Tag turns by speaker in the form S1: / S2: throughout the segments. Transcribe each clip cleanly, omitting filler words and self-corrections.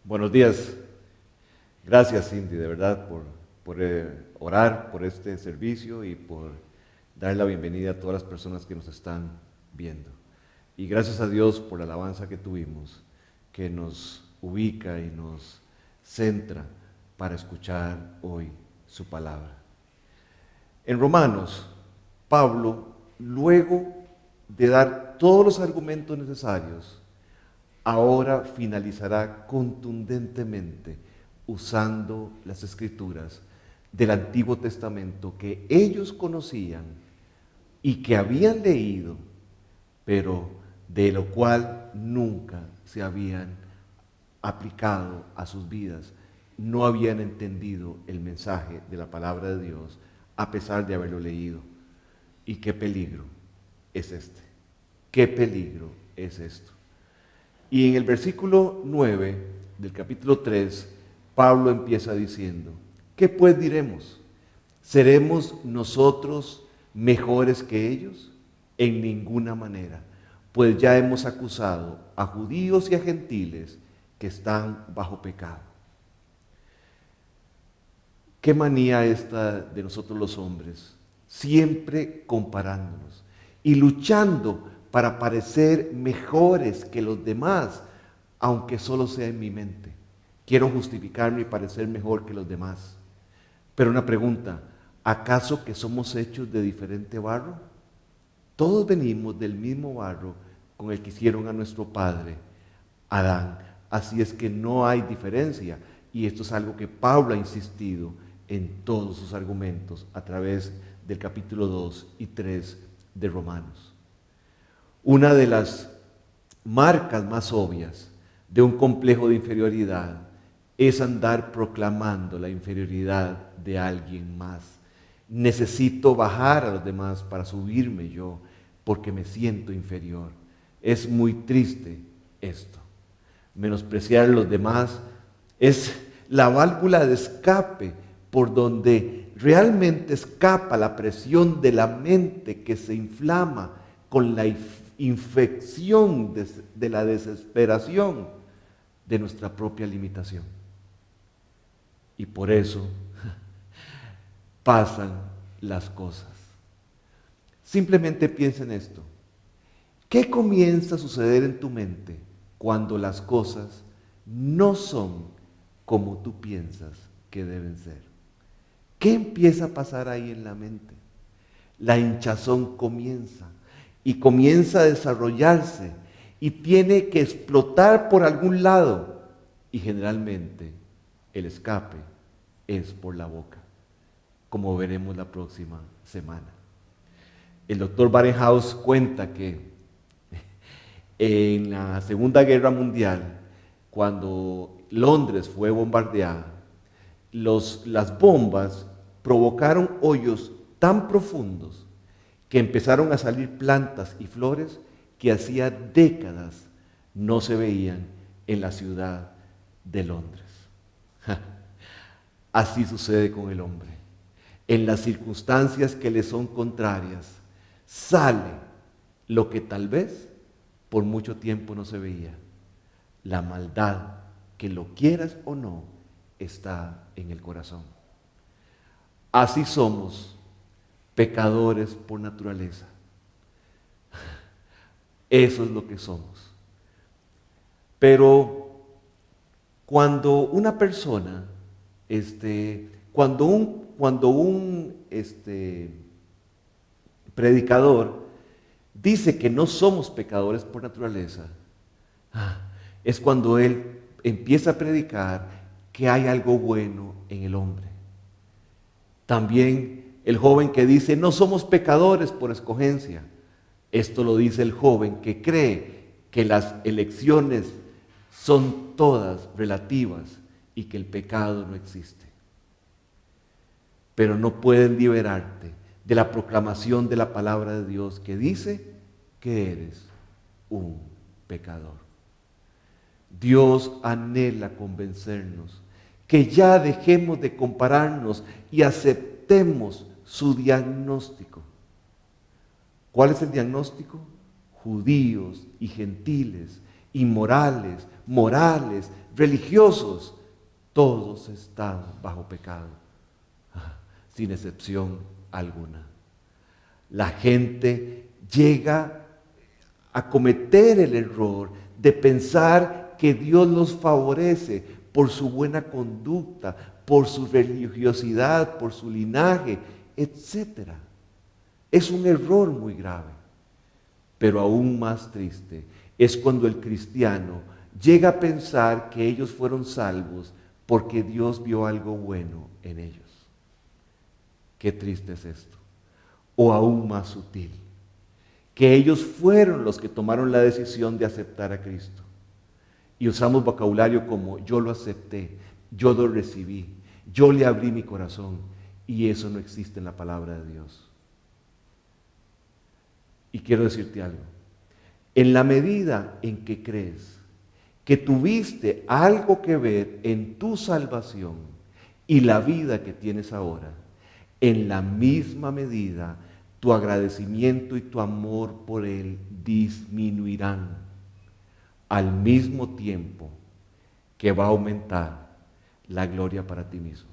S1: Buenos días. Gracias, Cindy, de verdad, por orar por este servicio y por dar la bienvenida a todas las personas que nos están viendo. Y gracias a Dios por la alabanza que tuvimos, que nos ubica y nos centra para escuchar hoy su palabra. En Romanos, Pablo, luego de dar todos los argumentos necesarios, ahora finalizará contundentemente usando las escrituras del Antiguo Testamento que ellos conocían y que habían leído, pero de lo cual nunca se habían aplicado a sus vidas, no habían entendido el mensaje de la palabra de Dios a pesar de haberlo leído. ¿Y qué peligro es este? ¿Qué peligro es esto? Y en el versículo 9 del capítulo 3, Pablo empieza diciendo, ¿qué pues diremos? ¿Seremos nosotros mejores que ellos? En ninguna manera, pues ya hemos acusado a judíos y a gentiles que están bajo pecado. ¿Qué manía esta de nosotros los hombres? Siempre comparándonos y luchando para parecer mejores que los demás, aunque solo sea en mi mente. Quiero justificarme y parecer mejor que los demás. Pero una pregunta, ¿acaso que somos hechos de diferente barro? Todos venimos del mismo barro con el que hicieron a nuestro padre, Adán. Así es que no hay diferencia. Y esto es algo que Pablo ha insistido en todos sus argumentos a través del capítulo 2 y 3 de Romanos. Una de las marcas más obvias de un complejo de inferioridad es andar proclamando la inferioridad de alguien más. Necesito bajar a los demás para subirme yo, porque me siento inferior. Es muy triste esto. Menospreciar a los demás es la válvula de escape por donde realmente escapa la presión de la mente que se inflama con la infección de la desesperación de nuestra propia limitación. Y por eso pasan las cosas. Simplemente piensa en esto. ¿Qué comienza a suceder en tu mente cuando las cosas no son como tú piensas que deben ser? ¿Qué empieza a pasar ahí en la mente? La hinchazón comienza y comienza a desarrollarse y tiene que explotar por algún lado, y generalmente el escape es por la boca, como veremos la próxima semana. El doctor Barenhaus cuenta que en la Segunda Guerra Mundial, cuando Londres fue bombardeada, las bombas provocaron hoyos tan profundos que empezaron a salir plantas y flores que hacía décadas no se veían en la ciudad de Londres. Así sucede con el hombre. En las circunstancias que le son contrarias, sale lo que tal vez por mucho tiempo no se veía. La maldad, que lo quieras o no, está en el corazón. Así somos, pecadores por naturaleza. Eso es lo que somos. Pero cuando una persona, cuando un predicador dice que no somos pecadores por naturaleza, es cuando él empieza a predicar que hay algo bueno en el hombre. También el joven que dice no somos pecadores por escogencia. Esto lo dice el joven que cree que las elecciones son todas relativas y que el pecado no existe. Pero no pueden liberarte de la proclamación de la palabra de Dios que dice que eres un pecador. Dios anhela convencernos que ya dejemos de compararnos y aceptemos su diagnóstico. ¿Cuál es el diagnóstico? Judíos y gentiles, inmorales, morales, religiosos, todos están bajo pecado, sin excepción alguna. La gente llega a cometer el error de pensar que Dios los favorece por su buena conducta, por su religiosidad, por su linaje, etc. Es un error muy grave. Pero aún más triste es cuando el cristiano llega a pensar que ellos fueron salvos porque Dios vio algo bueno en ellos. Qué triste es esto. O aún más sutil, que ellos fueron los que tomaron la decisión de aceptar a Cristo. Y usamos vocabulario como yo lo acepté, yo lo recibí, yo le abrí mi corazón. Y eso no existe en la palabra de Dios. Y quiero decirte algo. En la medida en que crees que tuviste algo que ver en tu salvación y la vida que tienes ahora, en la misma medida tu agradecimiento y tu amor por Él disminuirán, al mismo tiempo que va a aumentar la gloria para ti mismo.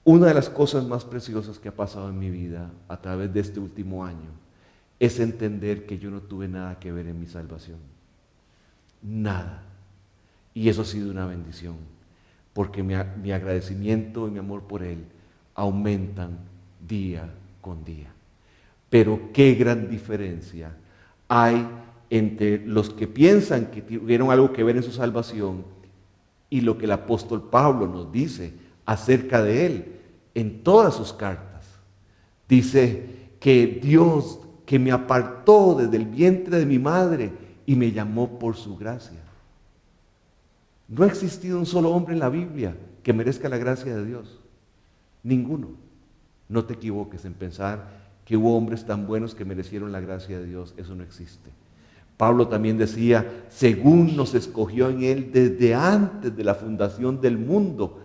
S1: Una de las cosas más preciosas que ha pasado en mi vida a través de este último año es entender que yo no tuve nada que ver en mi salvación. Nada. Y eso ha sido una bendición, porque mi agradecimiento y mi amor por Él aumentan día con día. Pero qué gran diferencia hay entre los que piensan que tuvieron algo que ver en su salvación y lo que el apóstol Pablo nos dice acerca de Él en todas sus cartas. Dice que Dios, que me apartó desde el vientre de mi madre y me llamó por su gracia. No ha existido un solo hombre en la Biblia que merezca la gracia de Dios. Ninguno. No te equivoques en pensar que hubo hombres tan buenos que merecieron la gracia de Dios. Eso no existe. Pablo también decía, según nos escogió en Él desde antes de la fundación del mundo,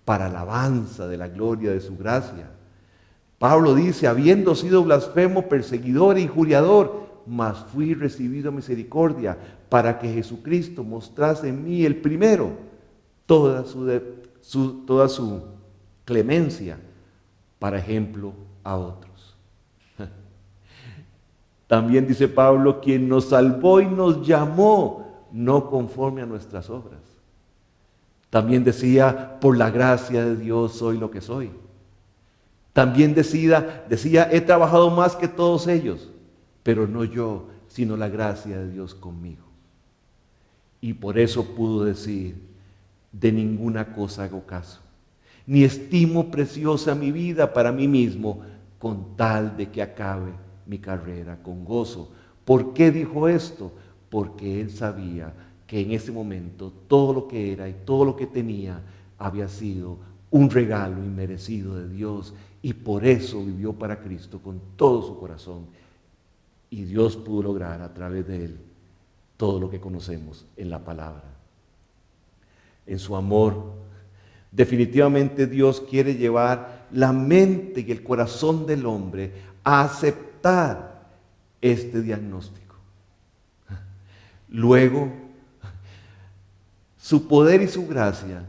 S1: para alabanza de la gloria de su gracia. Pablo dice, habiendo sido blasfemo, perseguidor e injuriador, mas fui recibido a misericordia, para que Jesucristo mostrase en mí el primero toda su clemencia, para ejemplo a otros. También dice Pablo, quien nos salvó y nos llamó, no conforme a nuestras obras. También decía, por la gracia de Dios soy lo que soy. También decía, he trabajado más que todos ellos, pero no yo, sino la gracia de Dios conmigo. Y por eso pudo decir, de ninguna cosa hago caso, ni estimo preciosa mi vida para mí mismo, con tal de que acabe mi carrera con gozo. ¿Por qué dijo esto? Porque él sabía que en ese momento todo lo que era y todo lo que tenía había sido un regalo inmerecido de Dios, y por eso vivió para Cristo con todo su corazón, y Dios pudo lograr a través de él todo lo que conocemos en la palabra. En su amor, definitivamente Dios quiere llevar la mente y el corazón del hombre a aceptar este diagnóstico. Luego, su poder y su gracia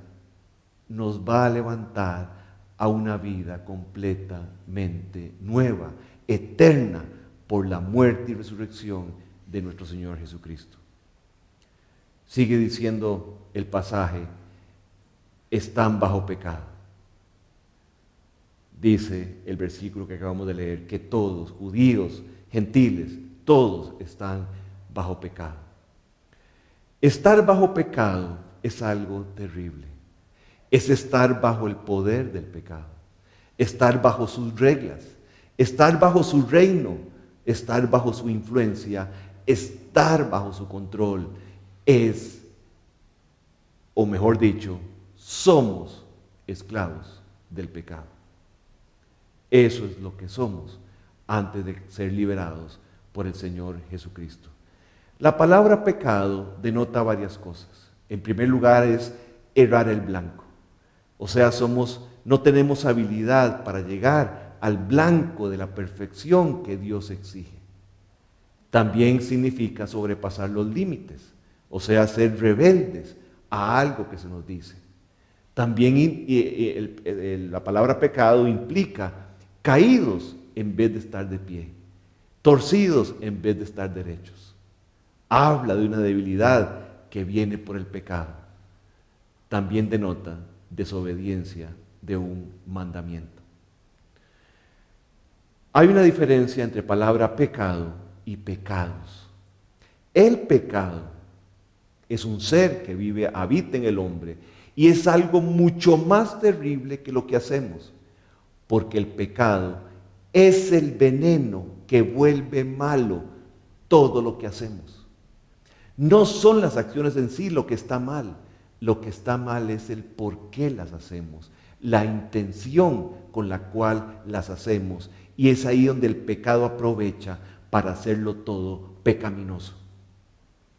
S1: nos va a levantar a una vida completamente nueva, eterna, por la muerte y resurrección de nuestro Señor Jesucristo. Sigue diciendo el pasaje, están bajo pecado. Dice el versículo que acabamos de leer, que todos, judíos, gentiles, todos están bajo pecado. Estar bajo pecado es algo terrible. Es estar bajo el poder del pecado, estar bajo sus reglas, estar bajo su reino, estar bajo su influencia, estar bajo su control. Es, o mejor dicho, somos esclavos del pecado. Eso es lo que somos antes de ser liberados por el Señor Jesucristo. La palabra pecado denota varias cosas. En primer lugar es errar el blanco. O sea, no tenemos habilidad para llegar al blanco de la perfección que Dios exige. También significa sobrepasar los límites. o sea, ser rebeldes a algo que se nos dice. También la palabra pecado implica caídos en vez de estar de pie, torcidos en vez de estar derechos. Habla de una debilidad que viene por el pecado. También denota desobediencia de un mandamiento. Hay una diferencia entre palabra pecado y pecados. El pecado es un ser que habita en el hombre y es algo mucho más terrible que lo que hacemos, porque el pecado es el veneno que vuelve malo todo lo que hacemos. No son las acciones en sí lo que está mal es el por qué las hacemos, la intención con la cual las hacemos, y es ahí donde el pecado aprovecha para hacerlo todo pecaminoso,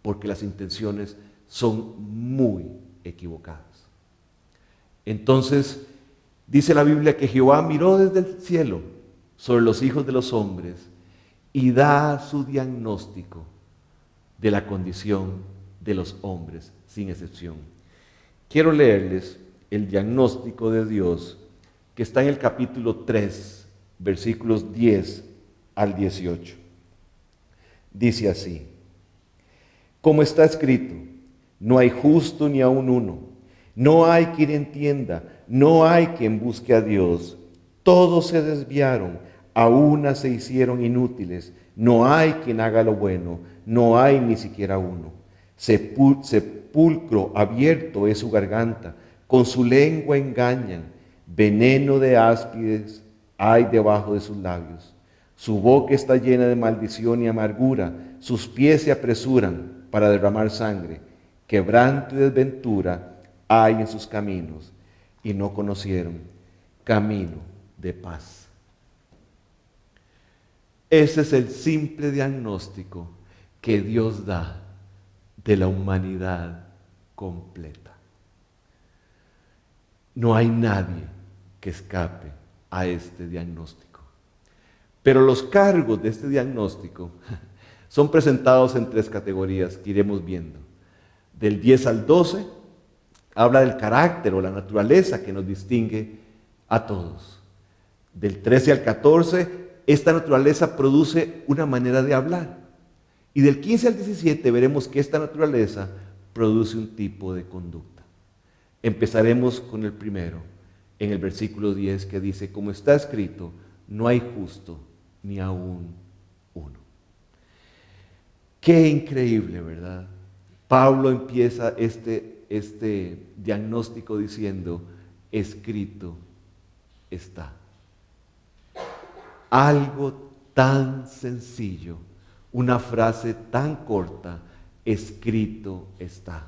S1: porque las intenciones son muy equivocadas. Entonces, dice la Biblia que Jehová miró desde el cielo sobre los hijos de los hombres y da su diagnóstico de la condición de los hombres, sin excepción. Quiero leerles el diagnóstico de Dios que está en el capítulo 3, versículos 10 al 18. Dice así: como está escrito, no hay justo ni aun uno, no hay quien entienda, no hay quien busque a Dios. Todos se desviaron, a una se hicieron inútiles, no hay quien haga lo bueno, no hay ni siquiera uno. Sepulcro abierto es su garganta, con su lengua engañan, veneno de áspides hay debajo de sus labios. Su boca está llena de maldición y amargura, sus pies se apresuran para derramar sangre, quebranto y desventura hay en sus caminos, y no conocieron camino de paz. Ese es el simple diagnóstico que Dios da de la humanidad completa. No hay nadie que escape a este diagnóstico. Pero los cargos de este diagnóstico son presentados en 3 categorías que iremos viendo. Del 10 al 12 habla del carácter o la naturaleza que nos distingue a todos. Del 13 al 14, esta naturaleza produce una manera de hablar. Y del 15 al 17 veremos que esta naturaleza produce un tipo de conducta. Empezaremos con el primero, en el versículo 10, que dice: como está escrito, no hay justo ni aún uno. Qué increíble, ¿verdad? Pablo empieza este diagnóstico diciendo: escrito está. Algo tan sencillo, una frase tan corta: escrito está.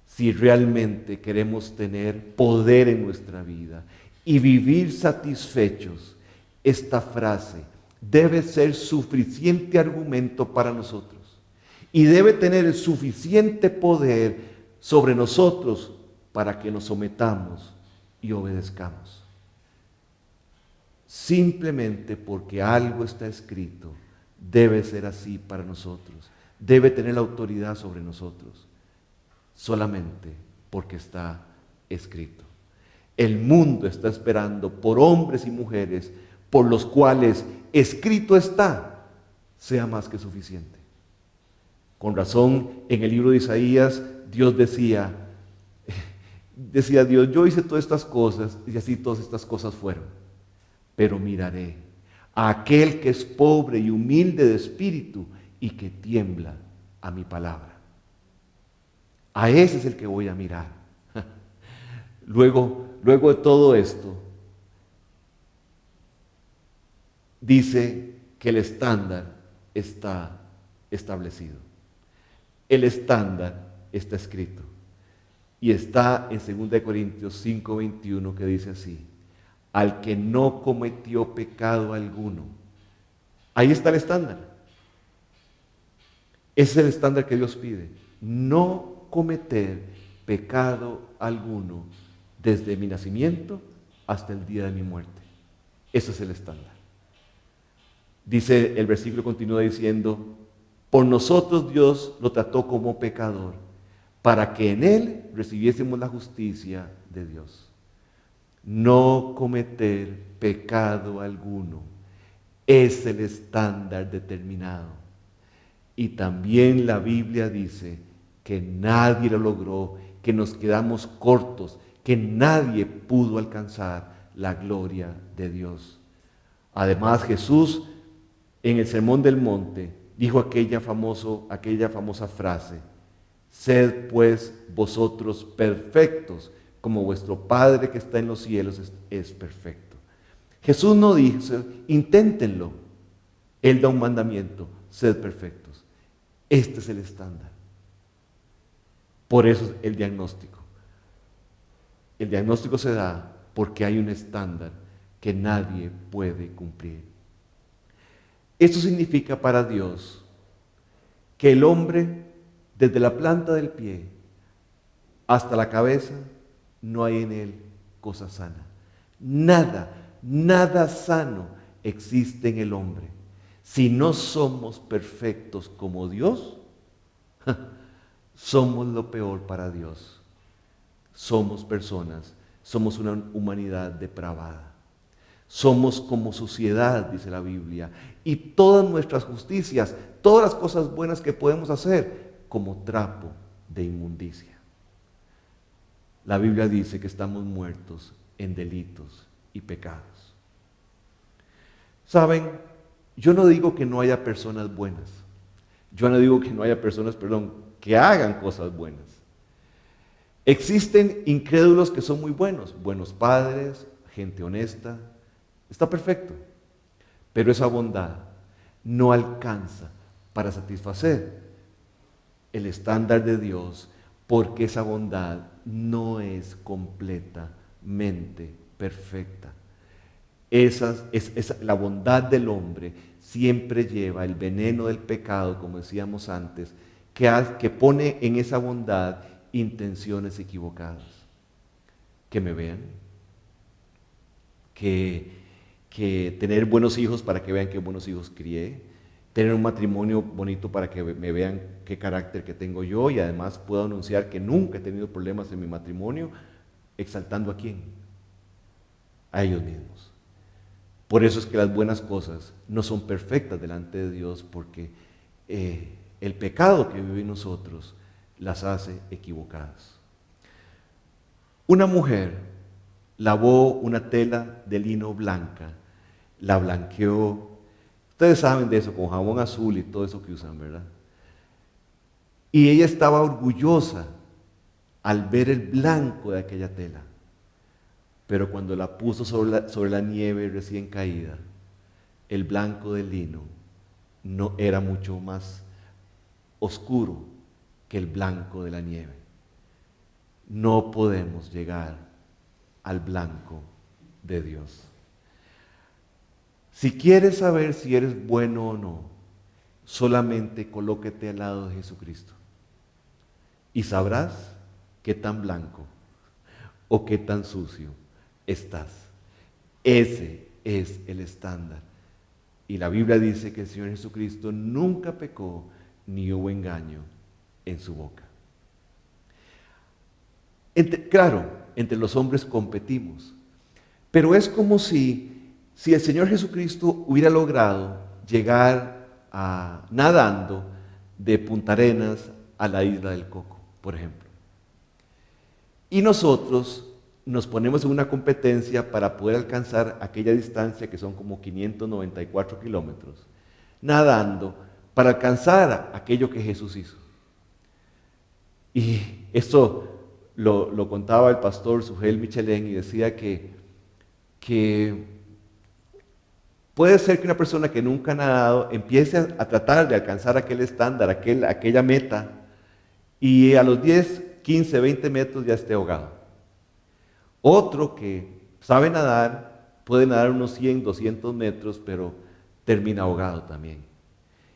S1: Si realmente queremos tener poder en nuestra vida y vivir satisfechos, esta frase debe ser suficiente argumento para nosotros y debe tener el suficiente poder sobre nosotros para que nos sometamos y obedezcamos. Simplemente porque algo está escrito, debe ser así para nosotros, debe tener la autoridad sobre nosotros, solamente porque está escrito. El mundo está esperando por hombres y mujeres por los cuales escrito está, sea más que suficiente. Con razón, en el libro de Isaías, Dios decía Dios: yo hice todas estas cosas y así todas estas cosas fueron. Pero miraré a aquel que es pobre y humilde de espíritu y que tiembla a mi palabra. A ese es el que voy a mirar. Luego de todo esto, dice que el estándar está establecido. El estándar está escrito. Y está en 2 Corintios 5:21, que dice así: al que no cometió pecado alguno. Ahí está el estándar. Ese es el estándar que Dios pide: no cometer pecado alguno desde mi nacimiento hasta el día de mi muerte. Ese es el estándar. Dice, el versículo continúa diciendo: Por nosotros Dios lo trató como pecador, para que en Él recibiésemos la justicia de Dios. No cometer pecado alguno es el estándar determinado. Y también la Biblia dice que nadie lo logró, que nos quedamos cortos, que nadie pudo alcanzar la gloria de Dios. Además, Jesús en el Sermón del Monte dijo aquella famosa frase: sed pues vosotros perfectos, como vuestro Padre que está en los cielos es perfecto. Jesús no dice, inténtenlo. Él da un mandamiento: sed perfectos. Este es el estándar. Por eso es el diagnóstico. El diagnóstico se da porque hay un estándar que nadie puede cumplir. Esto significa para Dios que el hombre, desde la planta del pie hasta la cabeza, no hay en él cosa sana. Nada sano existe en el hombre. Si no somos perfectos como Dios, somos lo peor para Dios. Somos personas, somos una humanidad depravada. Somos como suciedad, dice la Biblia, y todas nuestras justicias, todas las cosas buenas que podemos hacer, como trapo de inmundicia. La Biblia dice que estamos muertos en delitos y pecados. ¿Saben? Yo no digo que no haya personas buenas. Yo no digo que no haya personas, que hagan cosas buenas. Existen incrédulos que son muy buenos, buenos padres, gente honesta. Está perfecto. Pero esa bondad no alcanza para satisfacer el estándar de Dios, porque esa bondad no es completamente perfecta. La bondad del hombre siempre lleva el veneno del pecado, como decíamos antes, que pone en esa bondad intenciones equivocadas. Que me vean, que tener buenos hijos para que vean qué buenos hijos crié, tener un matrimonio bonito para que me vean qué carácter que tengo yo, y además puedo anunciar que nunca he tenido problemas en mi matrimonio, exaltando ¿a quién? A ellos mismos. Por eso es que las buenas cosas no son perfectas delante de Dios, porque el pecado que vive en nosotros las hace equivocadas. Una mujer lavó una tela de lino blanca, la blanqueó. Ustedes saben de eso, con jabón azul y todo eso que usan, ¿verdad? Y ella estaba orgullosa al ver el blanco de aquella tela. Pero cuando la puso sobre la nieve recién caída, el blanco del lino no era mucho más oscuro que el blanco de la nieve. No podemos llegar al blanco de Dios. Si quieres saber si eres bueno o no, solamente colóquete al lado de Jesucristo y sabrás qué tan blanco o qué tan sucio estás. Ese es el estándar. Y la Biblia dice que el Señor Jesucristo nunca pecó ni hubo engaño en su boca. Entre los hombres competimos, pero es como si el Señor Jesucristo hubiera logrado llegar nadando de Punta Arenas a la isla del Coco, por ejemplo. Y nosotros nos ponemos en una competencia para poder alcanzar aquella distancia que son como 594 kilómetros, nadando para alcanzar aquello que Jesús hizo. Y esto lo contaba el pastor Sugel Michelén y decía que puede ser que una persona que nunca ha nadado empiece a tratar de alcanzar aquel estándar, aquella meta, y a los 10, 15, 20 metros ya esté ahogado. Otro que sabe nadar, puede nadar unos 100, 200 metros, pero termina ahogado también.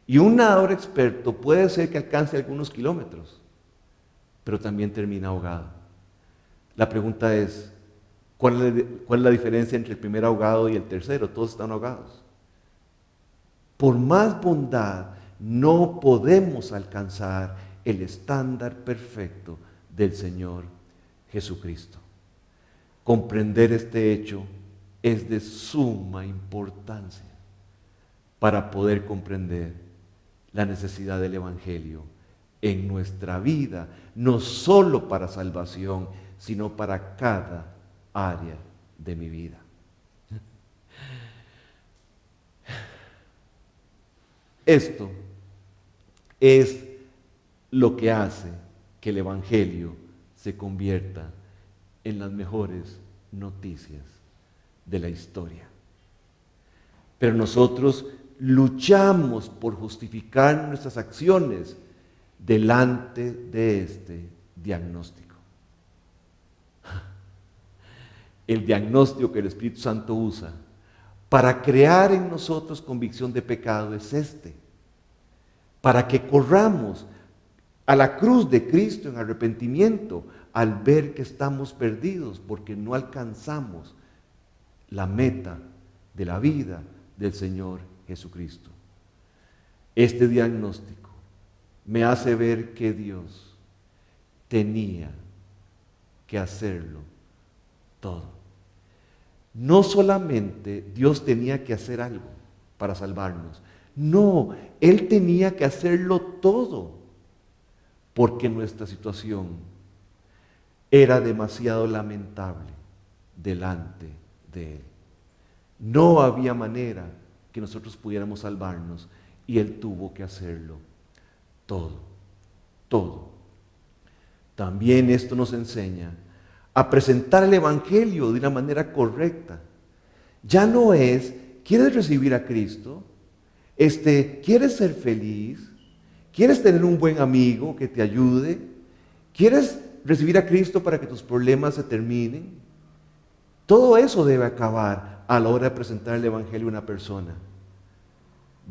S1: Y un nadador experto puede ser que alcance algunos kilómetros, pero también termina ahogado. La pregunta es, ¿cuál es la diferencia entre el primer ahogado y el tercero? Todos están ahogados. Por más bondad, no podemos alcanzar el estándar perfecto del Señor Jesucristo. Comprender este hecho es de suma importancia para poder comprender la necesidad del Evangelio en nuestra vida, no solo para salvación, sino para cada área de mi vida. Esto es lo que hace que el Evangelio se convierta en las mejores noticias de la historia. Pero nosotros luchamos por justificar nuestras acciones delante de este diagnóstico. El diagnóstico que el Espíritu Santo usa para crear en nosotros convicción de pecado es este: para que corramos a la cruz de Cristo en arrepentimiento al ver que estamos perdidos porque no alcanzamos la meta de la vida del Señor Jesucristo. Este diagnóstico me hace ver que Dios tenía que hacerlo todo. No solamente Dios tenía que hacer algo para salvarnos, no, Él tenía que hacerlo todo, porque nuestra situación era demasiado lamentable delante de Él. No había manera que nosotros pudiéramos salvarnos y Él tuvo que hacerlo todo, todo. También esto nos enseña a presentar el Evangelio de una manera correcta. Ya no es, ¿quieres recibir a Cristo? ¿Quieres ser feliz? ¿Quieres tener un buen amigo que te ayude? ¿Quieres recibir a Cristo para que tus problemas se terminen? Todo eso debe acabar a la hora de presentar el Evangelio a una persona.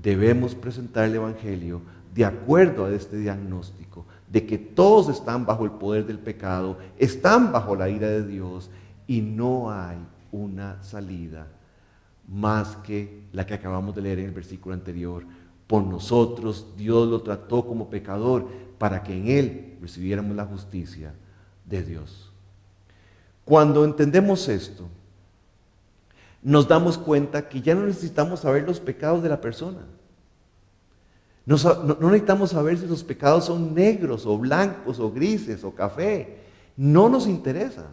S1: Debemos presentar el Evangelio de acuerdo a este diagnóstico, de que todos están bajo el poder del pecado, están bajo la ira de Dios y no hay una salida más que la que acabamos de leer en el versículo anterior. Por nosotros Dios lo trató como pecador para que en Él recibiéramos la justicia de Dios. Cuando entendemos esto, nos damos cuenta que ya no necesitamos saber los pecados de la persona. No necesitamos saber si los pecados son negros o blancos o grises o café. No nos interesa.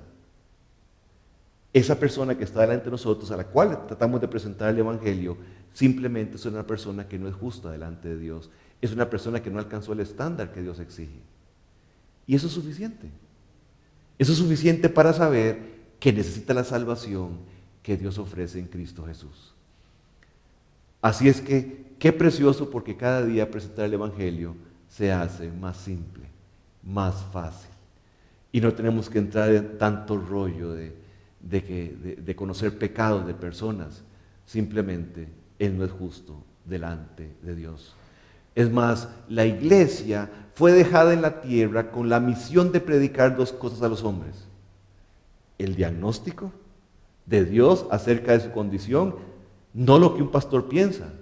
S1: Esa persona que está delante de nosotros, a la cual tratamos de presentar el Evangelio, simplemente es una persona que no es justa delante de Dios. Es una persona que no alcanzó el estándar que Dios exige. Y eso es suficiente. Eso es suficiente para saber que necesita la salvación que Dios ofrece en Cristo Jesús. Así es que, qué precioso, porque cada día presentar el Evangelio se hace más simple, más fácil. Y no tenemos que entrar en tanto rollo de conocer pecados de personas. Simplemente Él no es justo delante de Dios. Es más, la iglesia fue dejada en la tierra con la misión de predicar dos cosas a los hombres: el diagnóstico de Dios acerca de su condición, no lo que un pastor piensa,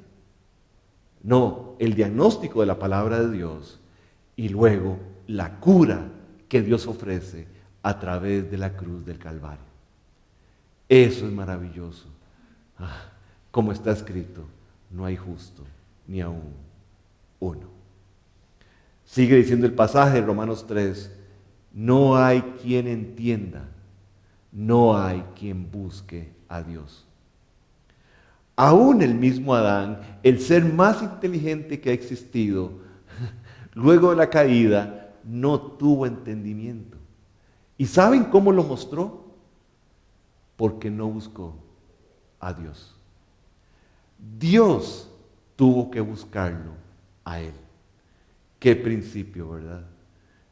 S1: no, el diagnóstico de la palabra de Dios, y luego la cura que Dios ofrece a través de la cruz del Calvario. Eso es maravilloso. Como está escrito, no hay justo ni aún uno. Sigue diciendo el pasaje de Romanos 3, no hay quien entienda, no hay quien busque a Dios. Aún el mismo Adán, el ser más inteligente que ha existido, luego de la caída, no tuvo entendimiento. ¿Y saben cómo lo mostró? Porque no buscó a Dios. Dios tuvo que buscarlo a él. Qué principio, ¿verdad?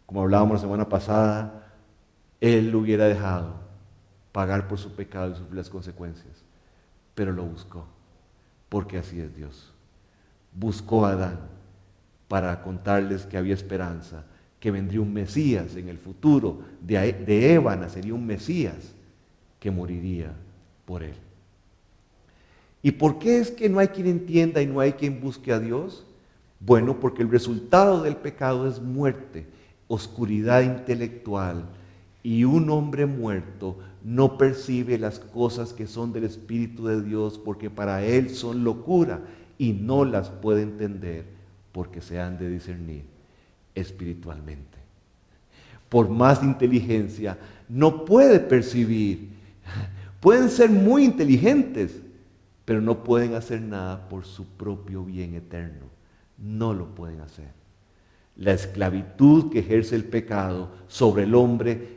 S1: Como hablábamos la semana pasada, él lo hubiera dejado pagar por su pecado y sufrir las consecuencias, pero lo buscó, porque así es Dios. Buscó a Adán para contarles que había esperanza, que vendría un Mesías en el futuro, de Eva nacería un Mesías que moriría por él. ¿Y por qué es que no hay quien entienda y no hay quien busque a Dios? Bueno, porque el resultado del pecado es muerte, oscuridad intelectual, y un hombre muerto no percibe las cosas que son del Espíritu de Dios porque para él son locura y no las puede entender porque se han de discernir espiritualmente. Por más inteligencia, no puede percibir. Pueden ser muy inteligentes, pero no pueden hacer nada por su propio bien eterno. No lo pueden hacer. La esclavitud que ejerce el pecado sobre el hombre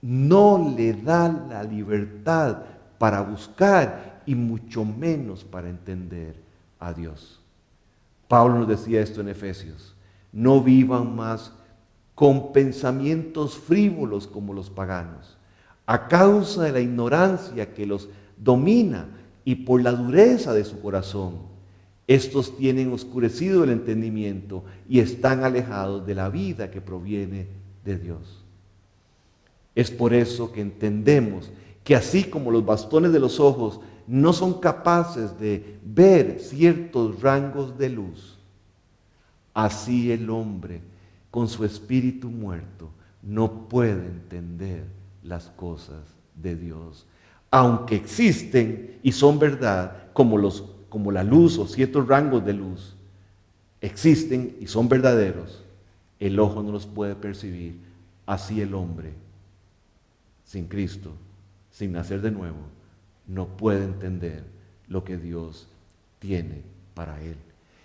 S1: no le da la libertad para buscar y mucho menos para entender a Dios. Pablo nos decía esto en Efesios: no vivan más con pensamientos frívolos como los paganos, a causa de la ignorancia que los domina y por la dureza de su corazón. Estos tienen oscurecido el entendimiento y están alejados de la vida que proviene de Dios. Es por eso que entendemos que así como los bastones de los ojos no son capaces de ver ciertos rangos de luz, así el hombre con su espíritu muerto no puede entender las cosas de Dios. Aunque existen y son verdad, como la luz o ciertos rangos de luz, existen y son verdaderos, el ojo no los puede percibir. Así el hombre, sin Cristo, sin nacer de nuevo, no puede entender lo que Dios tiene para él.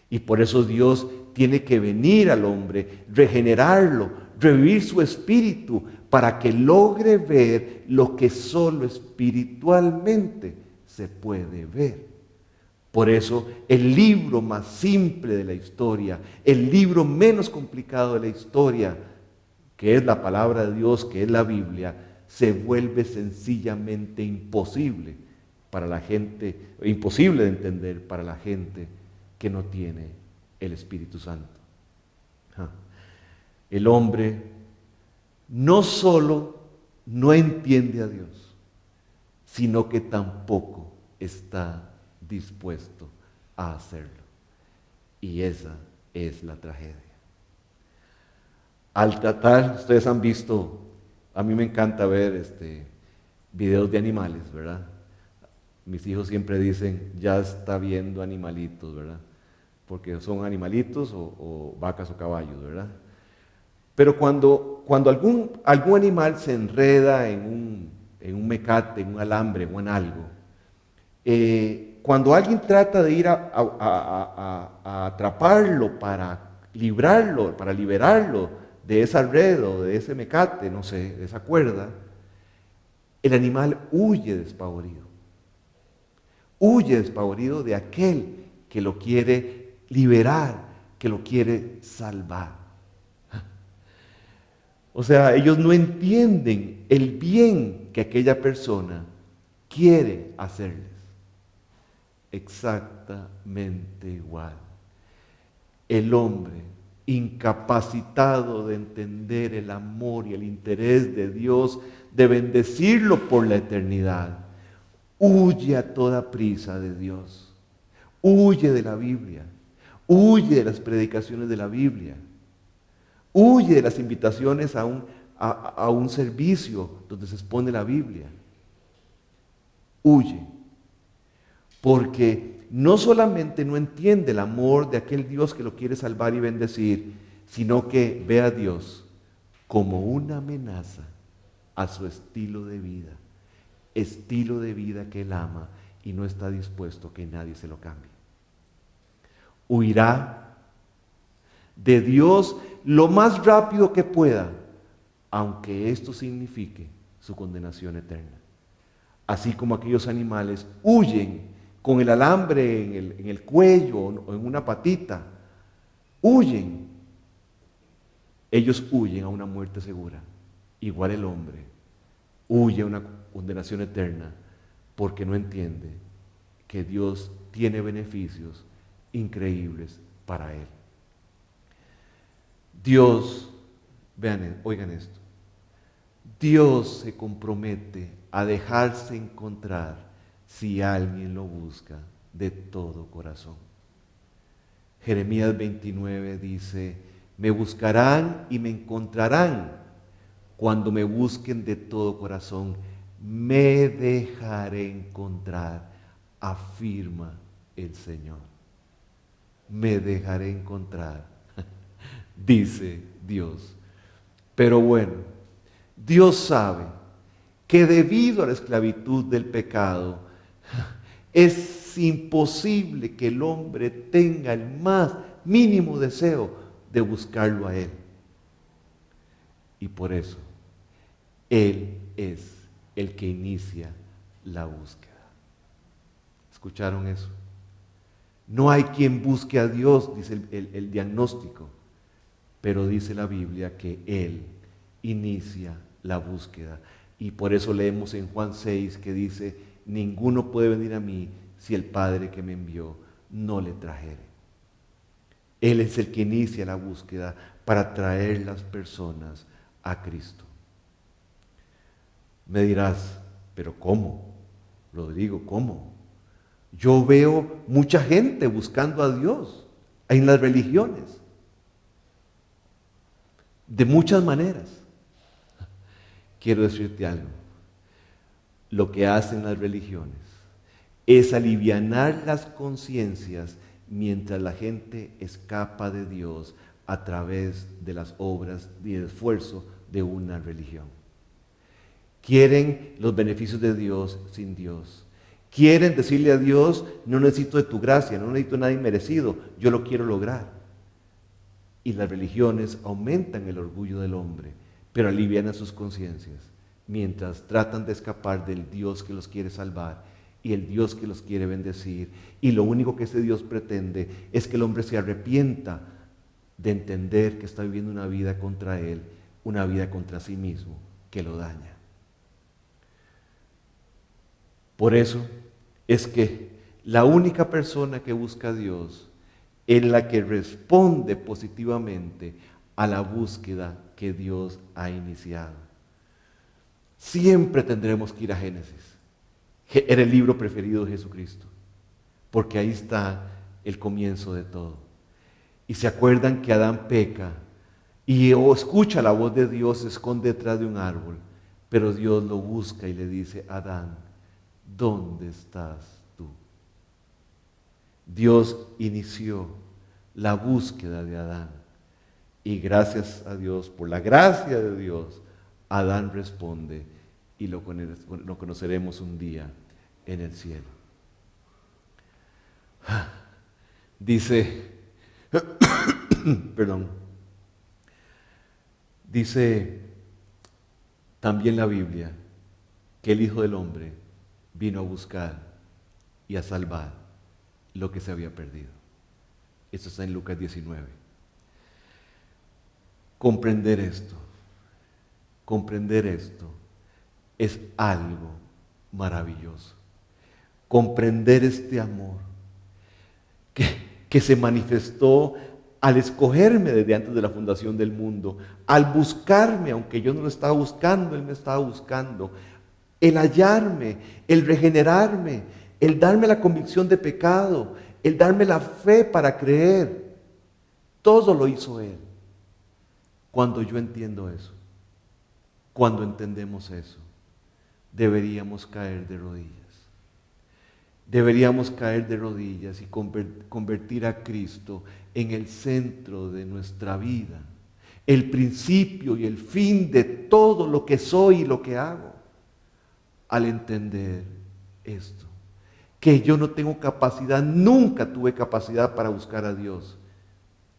S1: Y por eso Dios tiene que venir al hombre, regenerarlo, revivir su espíritu para que logre ver lo que solo espiritualmente se puede ver. Por eso el libro más simple de la historia, el libro menos complicado de la historia, que es la palabra de Dios, que es la Biblia, se vuelve sencillamente imposible para la gente, imposible de entender para la gente que no tiene el Espíritu Santo. El hombre no solo no entiende a Dios, sino que tampoco está dispuesto a hacerlo. Y esa es la tragedia. Al tratar, ustedes han visto, a mí me encanta ver videos de animales, ¿verdad? Mis hijos siempre dicen, ya está viendo animalitos, ¿verdad? Porque son animalitos o vacas o caballos, ¿verdad? Pero cuando algún animal se enreda en un mecate, en un alambre o en algo, cuando alguien trata de ir a atraparlo para librarlo, para liberarlo de esa red o de ese mecate, no sé, de esa cuerda, el animal huye despavorido. Huye despavorido de aquel que lo quiere liberar, que lo quiere salvar. O sea, ellos no entienden el bien que aquella persona quiere hacerles. Exactamente igual. El hombre, incapacitado de entender el amor y el interés de Dios, de bendecirlo por la eternidad, huye a toda prisa de Dios. Huye de la Biblia. Huye de las predicaciones de la Biblia. Huye de las invitaciones a un servicio donde se expone la Biblia. Huye. Porque no solamente no entiende el amor de aquel Dios que lo quiere salvar y bendecir, sino que ve a Dios como una amenaza a su estilo de vida que él ama y no está dispuesto a que nadie se lo cambie. Huirá de Dios lo más rápido que pueda, aunque esto signifique su condenación eterna. Así como aquellos animales huyen con el alambre en el cuello o en una patita, huyen. Ellos huyen a una muerte segura. Igual el hombre huye a una condenación eterna porque no entiende que Dios tiene beneficios increíbles para él. Dios, oigan esto, Dios se compromete a dejarse encontrar si alguien lo busca de todo corazón. Jeremías 29 dice, me buscarán y me encontrarán cuando me busquen de todo corazón. Me dejaré encontrar, afirma el Señor. Me dejaré encontrar, dice Dios. Pero bueno, Dios sabe que debido a la esclavitud del pecado, es imposible que el hombre tenga el más mínimo deseo de buscarlo a Él. Y por eso, Él es el que inicia la búsqueda. ¿Escucharon eso? No hay quien busque a Dios, dice el diagnóstico, pero dice la Biblia que Él inicia la búsqueda. Y por eso leemos en Juan 6 que dice, ninguno puede venir a mí si el Padre que me envió no le trajere. Él es el que inicia la búsqueda para traer las personas a Cristo. Me dirás, pero ¿cómo? Rodrigo, ¿cómo? Yo veo mucha gente buscando a Dios en las religiones, de muchas maneras. Quiero decirte algo. Lo que hacen las religiones es alivianar las conciencias mientras la gente escapa de Dios a través de las obras y el esfuerzo de una religión. Quieren los beneficios de Dios sin Dios. Quieren decirle a Dios, no necesito de tu gracia, no necesito nada inmerecido, yo lo quiero lograr. Y las religiones aumentan el orgullo del hombre, pero alivian a sus conciencias, mientras tratan de escapar del Dios que los quiere salvar y el Dios que los quiere bendecir. Y lo único que ese Dios pretende es que el hombre se arrepienta de entender que está viviendo una vida contra Él, una vida contra sí mismo, que lo daña. Por eso es que la única persona que busca a Dios es la que responde positivamente a la búsqueda que Dios ha iniciado. Siempre tendremos que ir a Génesis. Era el libro preferido de Jesucristo, porque ahí está el comienzo de todo. Y se acuerdan que Adán peca y escucha la voz de Dios, se esconde detrás de un árbol, pero Dios lo busca y le dice, Adán, ¿dónde estás tú? Dios inició la búsqueda de Adán y gracias a Dios, por la gracia de Dios, Adán responde y lo conoceremos un día en el cielo. Dice, perdón, dice también la Biblia que el Hijo del Hombre vino a buscar y a salvar lo que se había perdido. Esto está en Lucas 19. Comprender esto es algo maravilloso. Comprender este amor que se manifestó al escogerme desde antes de la fundación del mundo, al buscarme, aunque yo no lo estaba buscando, Él me estaba buscando, el hallarme, el regenerarme, el darme la convicción de pecado, el darme la fe para creer. Todo lo hizo Él. Cuando yo entiendo eso, cuando entendemos eso, deberíamos caer de rodillas. Deberíamos caer de rodillas y convertir a Cristo en el centro de nuestra vida, el principio y el fin de todo lo que soy y lo que hago. Al entender esto, que yo no tengo capacidad, nunca tuve capacidad para buscar a Dios.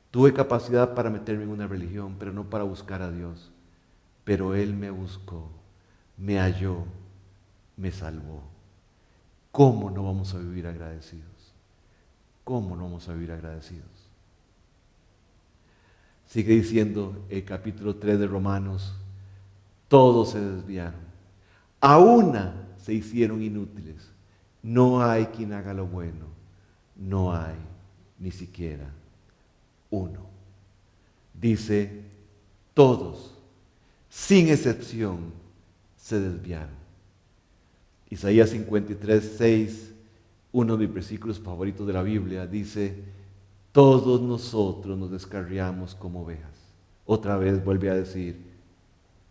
S1: Tuve capacidad para meterme en una religión, pero no para buscar a Dios. Pero Él me buscó, me halló, me salvó. ¿Cómo no vamos a vivir agradecidos? ¿Cómo no vamos a vivir agradecidos? Sigue diciendo el capítulo 3 de Romanos, todos se desviaron. A una se hicieron inútiles. No hay quien haga lo bueno. No hay ni siquiera uno. Dice, todos, sin excepción, se desviaron. Isaías 53, 6, uno de mis versículos favoritos de la Biblia, dice, Todos nosotros nos descarriamos como ovejas. Otra vez vuelve a decir,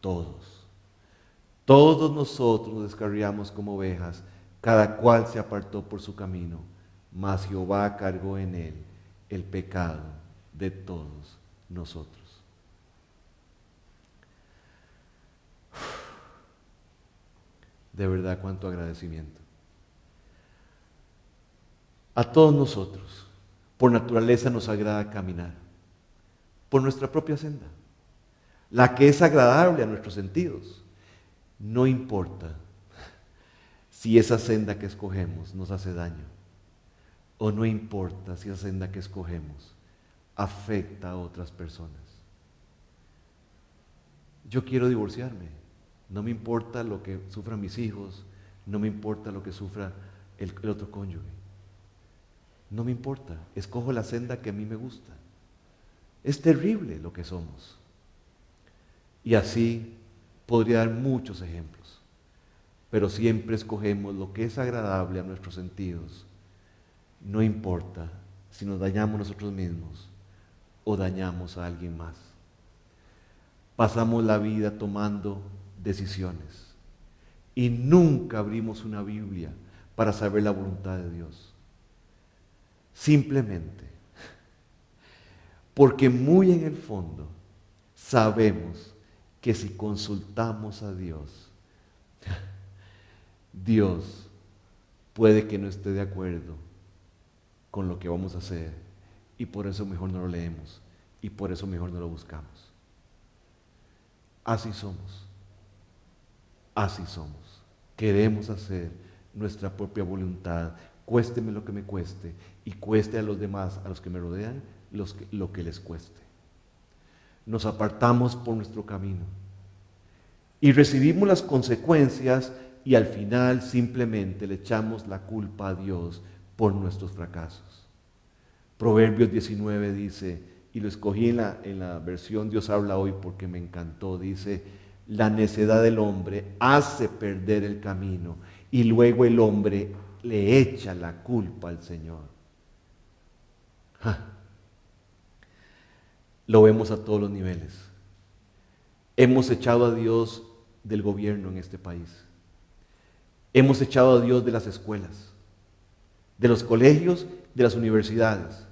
S1: todos. Todos nosotros nos descarriamos como ovejas, cada cual se apartó por su camino, mas Jehová cargó en él el pecado de todos nosotros. De verdad, cuánto agradecimiento. A todos nosotros, por naturaleza nos agrada caminar, por nuestra propia senda, la que es agradable a nuestros sentidos. No importa si esa senda que escogemos nos hace daño, o no importa si esa senda que escogemos afecta a otras personas. Yo quiero divorciarme, no me importa lo que sufran mis hijos, no me importa lo que sufra el otro cónyuge. No me importa, escojo la senda que a mí me gusta. Es terrible lo que somos. Y así podría dar muchos ejemplos, pero siempre escogemos lo que es agradable a nuestros sentidos. No importa si nos dañamos nosotros mismos o dañamos a alguien más. Pasamos la vida tomando decisiones y nunca abrimos una Biblia para saber la voluntad de Dios. Simplemente porque muy en el fondo sabemos que si consultamos a Dios, Dios puede que no esté de acuerdo con lo que vamos a hacer y por eso mejor no lo leemos y por eso mejor no lo buscamos. Así somos. Así somos. Queremos hacer nuestra propia voluntad, cuésteme lo que me cueste y cueste a los demás, a los que me rodean, lo que les cueste. Nos apartamos por nuestro camino y recibimos las consecuencias y al final simplemente le echamos la culpa a Dios por nuestros fracasos. Proverbios 19 dice, y lo escogí en la versión Dios habla hoy porque me encantó, dice, la necedad del hombre hace perder el camino y luego el hombre le echa la culpa al Señor. Lo vemos a todos los niveles. Hemos echado a Dios del gobierno en este país. Hemos echado a Dios de las escuelas, de los colegios, de las universidades.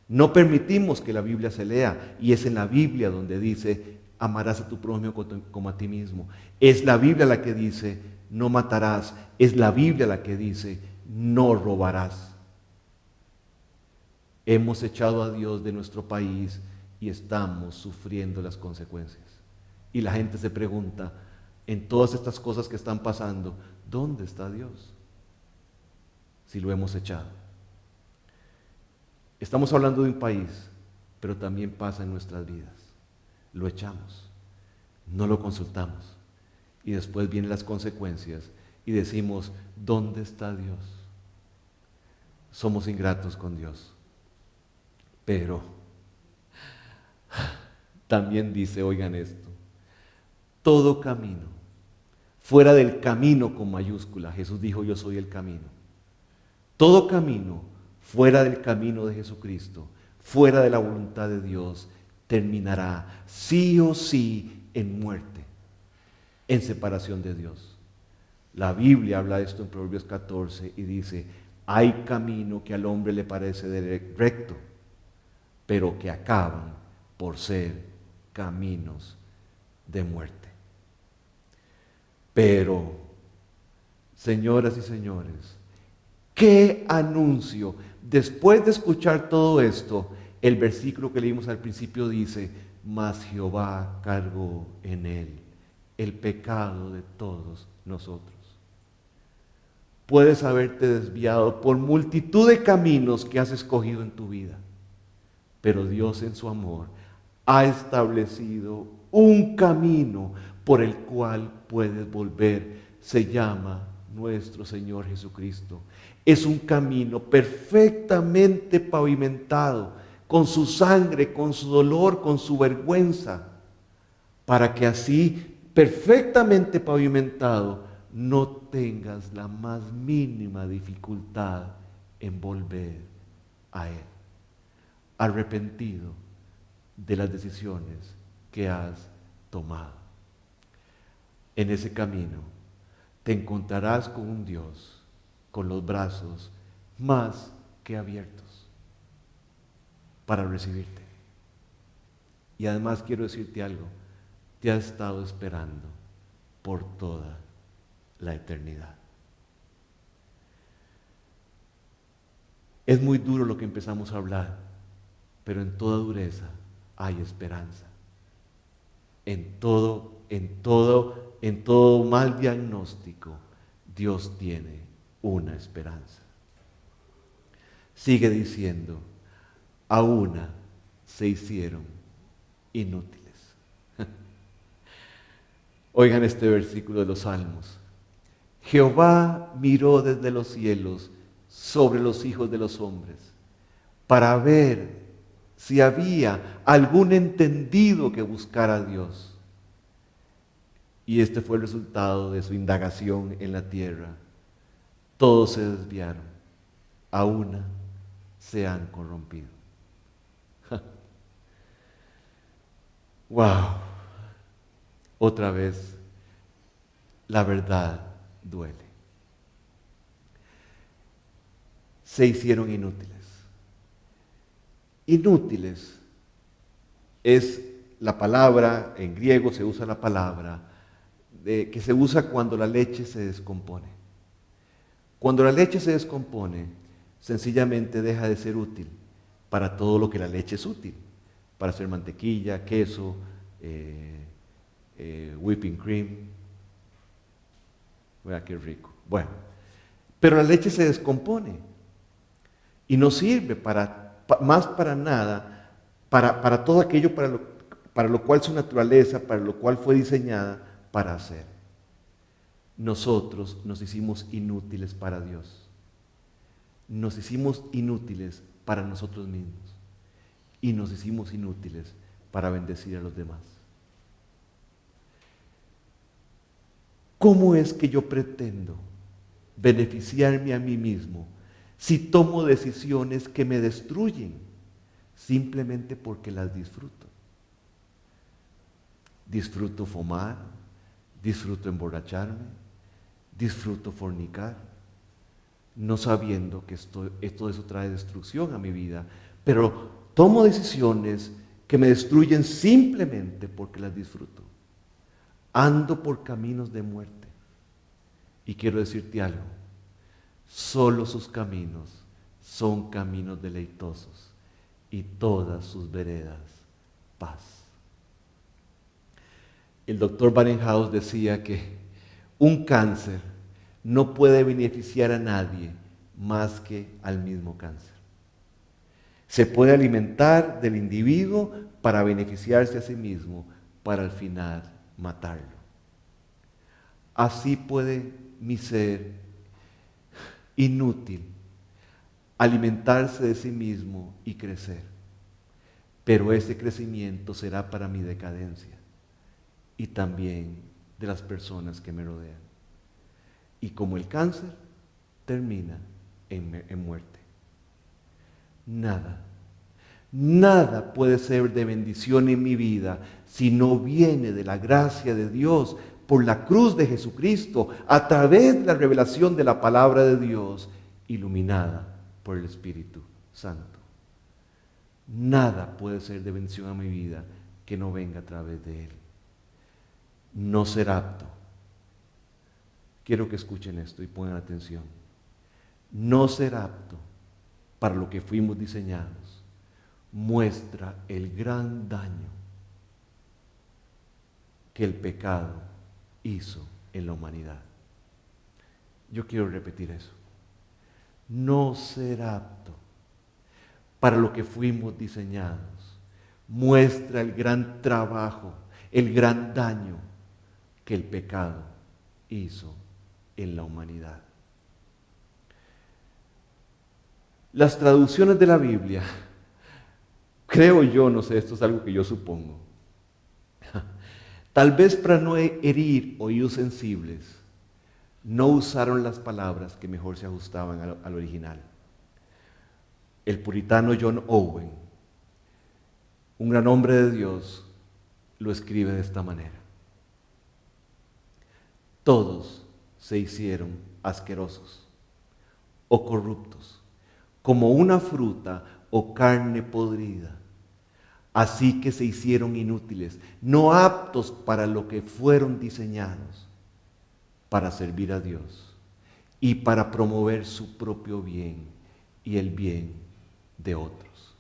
S1: No permitimos que la Biblia se lea y es en la Biblia donde dice amarás a tu prójimo como a ti mismo. Es la Biblia la que dice no matarás. Es la Biblia la que dice no robarás. Hemos echado a Dios de nuestro país y estamos sufriendo las consecuencias. Y la gente se pregunta, en todas estas cosas que están pasando, ¿dónde está Dios? Si lo hemos echado. Estamos hablando de un país, pero también pasa en nuestras vidas. Lo echamos, no lo consultamos. Y después vienen las consecuencias y decimos, ¿dónde está Dios? Somos ingratos con Dios. Pero también dice, oigan esto, todo camino, fuera del camino con mayúscula, Jesús dijo, yo soy el camino. Todo camino, fuera del camino de Jesucristo, fuera de la voluntad de Dios, terminará sí o sí en muerte, en separación de Dios. La Biblia habla de esto en Proverbios 14 y dice, hay camino que al hombre le parece recto, pero que acaban por ser caminos de muerte. Pero, señoras y señores, ¿qué anuncio? Después de escuchar todo esto, el versículo que leímos al principio dice, mas Jehová cargó en él el pecado de todos nosotros. Puedes haberte desviado por multitud de caminos que has escogido en tu vida, pero Dios en su amor ha establecido un camino por el cual puedes volver. Se llama nuestro Señor Jesucristo. Es un camino perfectamente pavimentado, con su sangre, con su dolor, con su vergüenza, para que así, perfectamente pavimentado, no tengas la más mínima dificultad en volver a Él. arrepentido de las decisiones que has tomado. En ese camino te encontrarás con un Dios con los brazos más que abiertos para recibirte. Y además quiero decirte algo, te ha estado esperando por toda la eternidad. Es muy duro lo que empezamos a hablar, pero en toda dureza hay esperanza. En todo mal diagnóstico, Dios tiene una esperanza. Sigue diciendo, a una se hicieron inútiles. Oigan este versículo de los Salmos. Jehová miró desde los cielos sobre los hijos de los hombres para ver si había algún entendido que buscara a Dios. Y este fue el resultado de su indagación en la tierra. Todos se desviaron, a una se han corrompido. Wow. Otra vez, la verdad duele. Se hicieron inútiles. Inútiles es la palabra, en griego se usa la palabra que se usa cuando la leche se descompone. Cuando la leche se descompone, sencillamente deja de ser útil para todo lo que la leche es útil, para hacer mantequilla, queso, whipping cream. Vea qué rico. Bueno, pero la leche se descompone y no sirve más para nada, para todo aquello para lo cual su naturaleza, para lo cual fue diseñada para hacer. Nosotros nos hicimos inútiles para Dios. Nos hicimos inútiles para nosotros mismos. Y nos hicimos inútiles para bendecir a los demás. ¿Cómo es que yo pretendo beneficiarme a mí mismo si tomo decisiones que me destruyen simplemente porque las disfruto? Disfruto fumar, disfruto emborracharme, disfruto fornicar, no sabiendo que todo eso trae destrucción a mi vida, pero tomo decisiones que me destruyen simplemente porque las disfruto. Ando por caminos de muerte. Y quiero decirte algo, solo sus caminos son caminos deleitosos y todas sus veredas paz. El doctor Barenhaus decía que un cáncer no puede beneficiar a nadie más que al mismo cáncer. Se puede alimentar del individuo para beneficiarse a sí mismo, para al final matarlo. Así puede mi ser inútil alimentarse de sí mismo y crecer. Pero ese crecimiento será para mi decadencia y también de las personas que me rodean. Y como el cáncer termina en muerte. Nada puede ser de bendición en mi vida si no viene de la gracia de Dios por la cruz de Jesucristo, a través de la revelación de la palabra de Dios, iluminada por el Espíritu Santo. Nada puede ser de bendición a mi vida que no venga a través de Él. No ser apto. Quiero que escuchen esto y pongan atención. No ser apto para lo que fuimos diseñados muestra el gran daño que el pecado hizo en la humanidad. Yo quiero repetir eso. No ser apto para lo que fuimos diseñados muestra el gran trabajo, el gran daño que el pecado hizo en la humanidad. Las traducciones de la Biblia, creo yo, no sé, esto es algo que yo supongo, tal vez para no herir oídos sensibles, no usaron las palabras que mejor se ajustaban al original. El puritano John Owen un gran hombre de Dios lo escribe de esta manera: todos se hicieron asquerosos o corruptos, como una fruta o carne podrida. Así que se hicieron inútiles, no aptos para lo que fueron diseñados, para servir a Dios y para promover su propio bien y el bien de otros.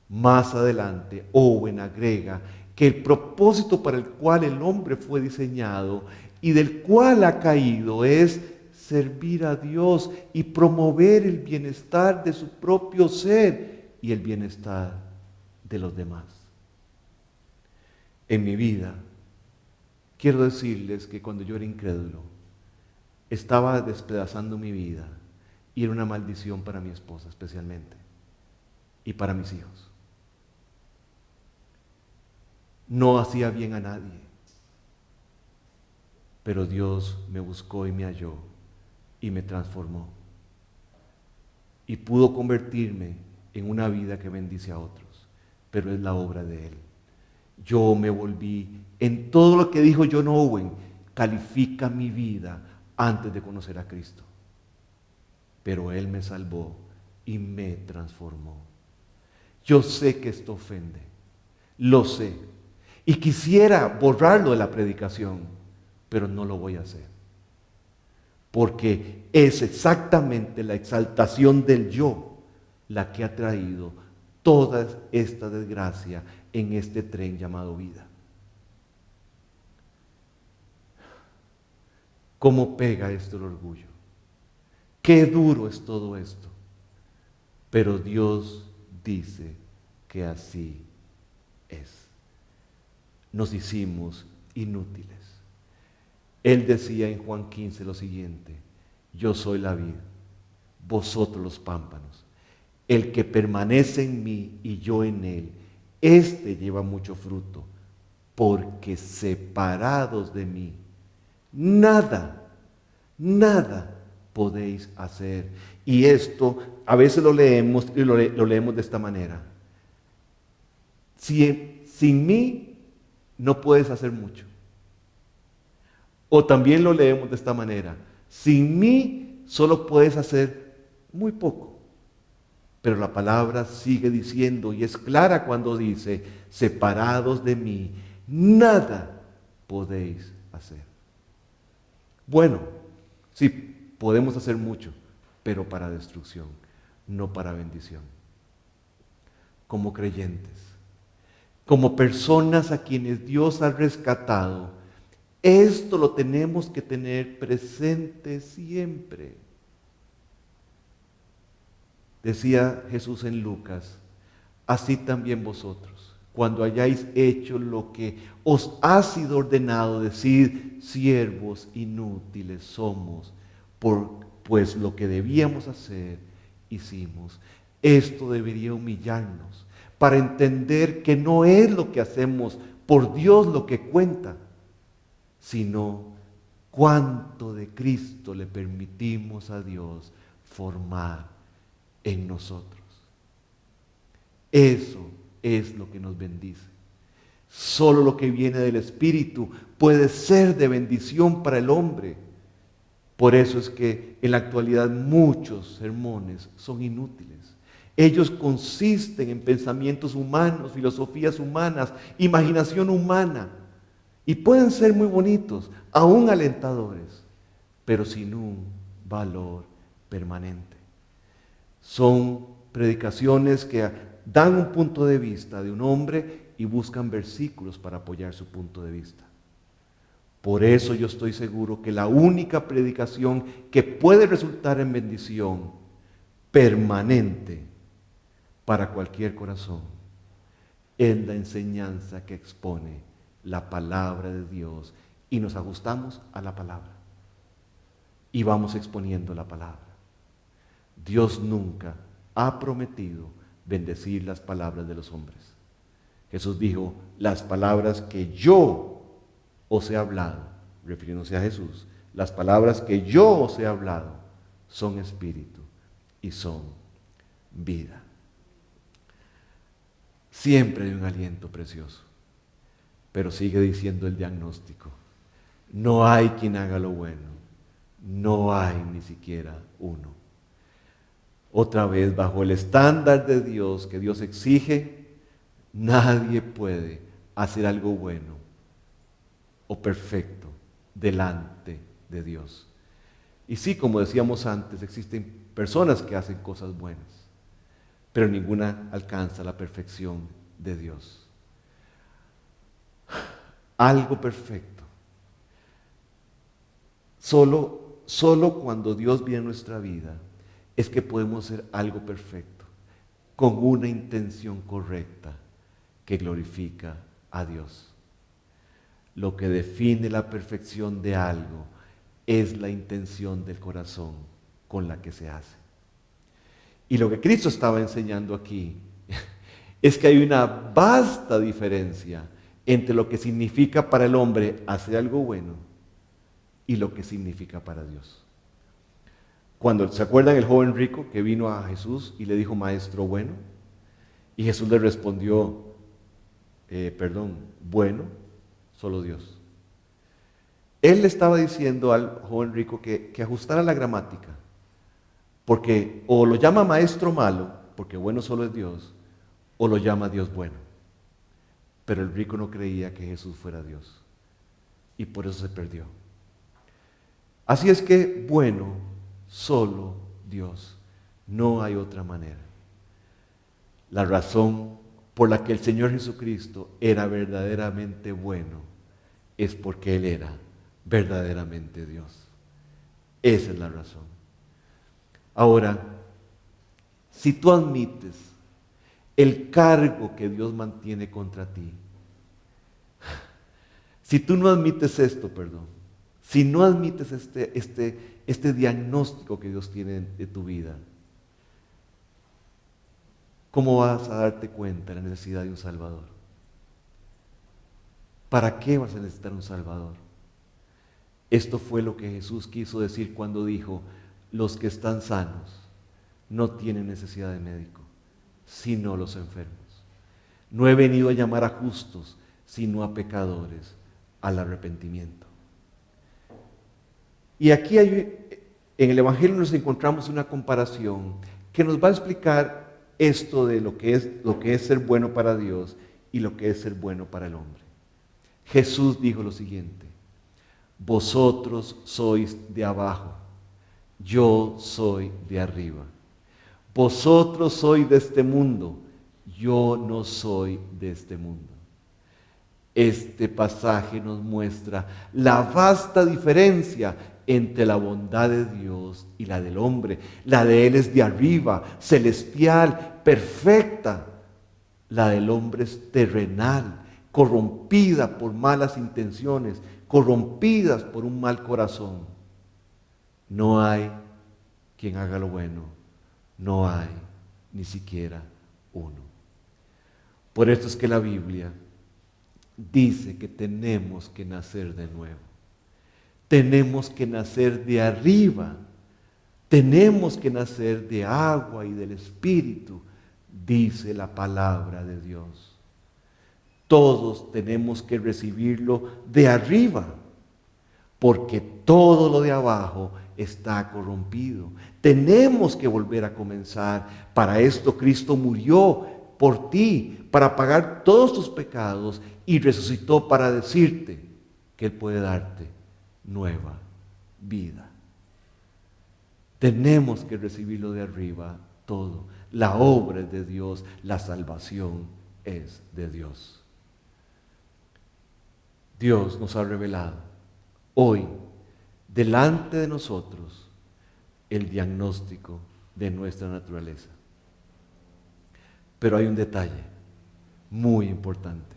S1: Más adelante, Owen agrega que el propósito para el cual el hombre fue diseñado y del cual ha caído es servir a Dios y promover el bienestar de su propio ser y el bienestar de los demás. En mi vida, quiero decirles que cuando yo era incrédulo, estaba despedazando mi vida y era una maldición para mi esposa especialmente y para mis hijos. No hacía bien a nadie, pero Dios me buscó y me halló y me transformó y pudo convertirme en una vida que bendice a otros, pero es la obra de Él. Yo me volví, en todo lo que dijo John Owen, califica mi vida antes de conocer a Cristo. Pero Él me salvó y me transformó. Yo sé que esto ofende, lo sé, y quisiera borrarlo de la predicación, pero no lo voy a hacer. Porque es exactamente la exaltación del yo la que ha traído toda esta desgracia en este tren llamado vida. ¿Cómo pega esto el orgullo? Qué duro es todo esto. Pero Dios dice que así es. Nos hicimos inútiles. Él decía en Juan 15 lo siguiente: yo soy la vid, vosotros los pámpanos. El que permanece en mí y yo en él, éste lleva mucho fruto, porque separados de mí, nada podéis hacer. Y esto a veces lo leemos y lo leemos de esta manera: sin mí no puedes hacer mucho. O también lo leemos de esta manera: sin mí solo puedes hacer muy poco. Pero la palabra sigue diciendo, y es clara cuando dice: separados de mí, nada podéis hacer. Bueno, sí, podemos hacer mucho, pero para destrucción, no para bendición. Como creyentes, como personas a quienes Dios ha rescatado, esto lo tenemos que tener presente siempre. Decía Jesús en Lucas: así también vosotros, cuando hayáis hecho lo que os ha sido ordenado, decid: siervos inútiles somos, pues lo que debíamos hacer, hicimos. Esto debería humillarnos para entender que no es lo que hacemos por Dios lo que cuenta, sino cuánto de Cristo le permitimos a Dios formar en nosotros. Eso es lo que nos bendice. Solo lo que viene del Espíritu puede ser de bendición para el hombre. Por eso es que en la actualidad muchos sermones son inútiles. Ellos consisten en pensamientos humanos, filosofías humanas, imaginación humana, y pueden ser muy bonitos, aún alentadores, pero sin un valor permanente. Son predicaciones que dan un punto de vista de un hombre y buscan versículos para apoyar su punto de vista. Por eso yo estoy seguro que la única predicación que puede resultar en bendición permanente para cualquier corazón es la enseñanza que expone la palabra de Dios, y nos ajustamos a la palabra y vamos exponiendo la palabra. Dios nunca ha prometido bendecir las palabras de los hombres. Jesús dijo: las palabras que yo os he hablado, refiriéndose a Jesús, las palabras que yo os he hablado son espíritu y son vida. Siempre hay un aliento precioso. Pero sigue diciendo el diagnóstico. No hay quien haga lo bueno. No hay ni siquiera uno. Otra vez, bajo el estándar de Dios que Dios exige, nadie puede hacer algo bueno o perfecto delante de Dios. Y sí, como decíamos antes, existen personas que hacen cosas buenas, pero ninguna alcanza la perfección de Dios. Algo perfecto. Solo cuando Dios viene a nuestra vida es que podemos hacer algo perfecto, con una intención correcta que glorifica a Dios. Lo que define la perfección de algo es la intención del corazón con la que se hace. Y lo que Cristo estaba enseñando aquí es que hay una vasta diferencia entre lo que significa para el hombre hacer algo bueno y lo que significa para Dios. Cuando se acuerdan el joven rico que vino a Jesús y le dijo, maestro bueno, y Jesús le respondió, bueno, solo Dios. Él le estaba diciendo al joven rico que ajustara la gramática, porque o lo llama maestro malo, porque bueno solo es Dios, o lo llama Dios bueno. Pero el rico no creía que Jesús fuera Dios, y por eso se perdió. Así es que, bueno, solo Dios, no hay otra manera. La razón por la que el Señor Jesucristo era verdaderamente bueno es porque Él era verdaderamente Dios. Esa es la razón. Ahora, si tú admites el cargo que Dios mantiene contra ti, si tú no admites esto, si no admites este diagnóstico que Dios tiene de tu vida, ¿cómo vas a darte cuenta de la necesidad de un Salvador? ¿Para qué vas a necesitar un Salvador? Esto fue lo que Jesús quiso decir cuando dijo, los que están sanos no tienen necesidad de médico, sino los enfermos. No he venido a llamar a justos, sino a pecadores, al arrepentimiento. Y aquí en el Evangelio nos encontramos una comparación que nos va a explicar esto de lo que es ser bueno para Dios y lo que es ser bueno para el hombre. Jesús dijo lo siguiente, vosotros sois de abajo, yo soy de arriba. Vosotros sois de este mundo, yo no soy de este mundo. Este pasaje nos muestra la vasta diferencia entre la bondad de Dios y la del hombre. La de Él es de arriba, celestial, perfecta. La del hombre es terrenal, corrompida por malas intenciones, corrompidas por un mal corazón. No hay quien haga lo bueno, no hay ni siquiera uno. Por esto es que la Biblia dice que tenemos que nacer de nuevo. Tenemos que nacer de arriba. Tenemos que nacer de agua y del Espíritu, dice la palabra de Dios. Todos tenemos que recibirlo de arriba, porque todo lo de abajo está corrompido. Tenemos que volver a comenzar. Para esto Cristo murió por ti, para pagar todos tus pecados, y resucitó para decirte que Él puede darte nueva vida. Tenemos que recibirlo de arriba todo. La obra es de Dios, la salvación es de Dios. Dios nos ha revelado hoy, delante de nosotros, el diagnóstico de nuestra naturaleza. Pero hay un detalle muy importante.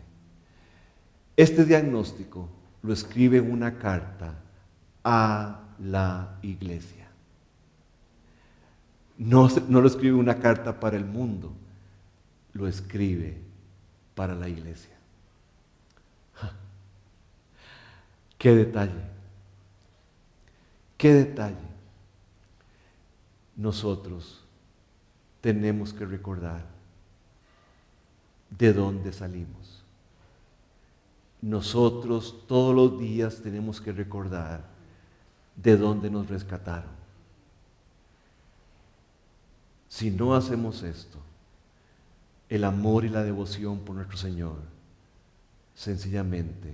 S1: Este diagnóstico lo escribe en una carta a la iglesia. No lo escribe una carta para el mundo, lo escribe para la iglesia. ¡Qué detalle! ¡Qué detalle! Nosotros tenemos que recordar de dónde salimos. Nosotros todos los días tenemos que recordar de dónde nos rescataron. Si no hacemos esto, el amor y la devoción por nuestro Señor sencillamente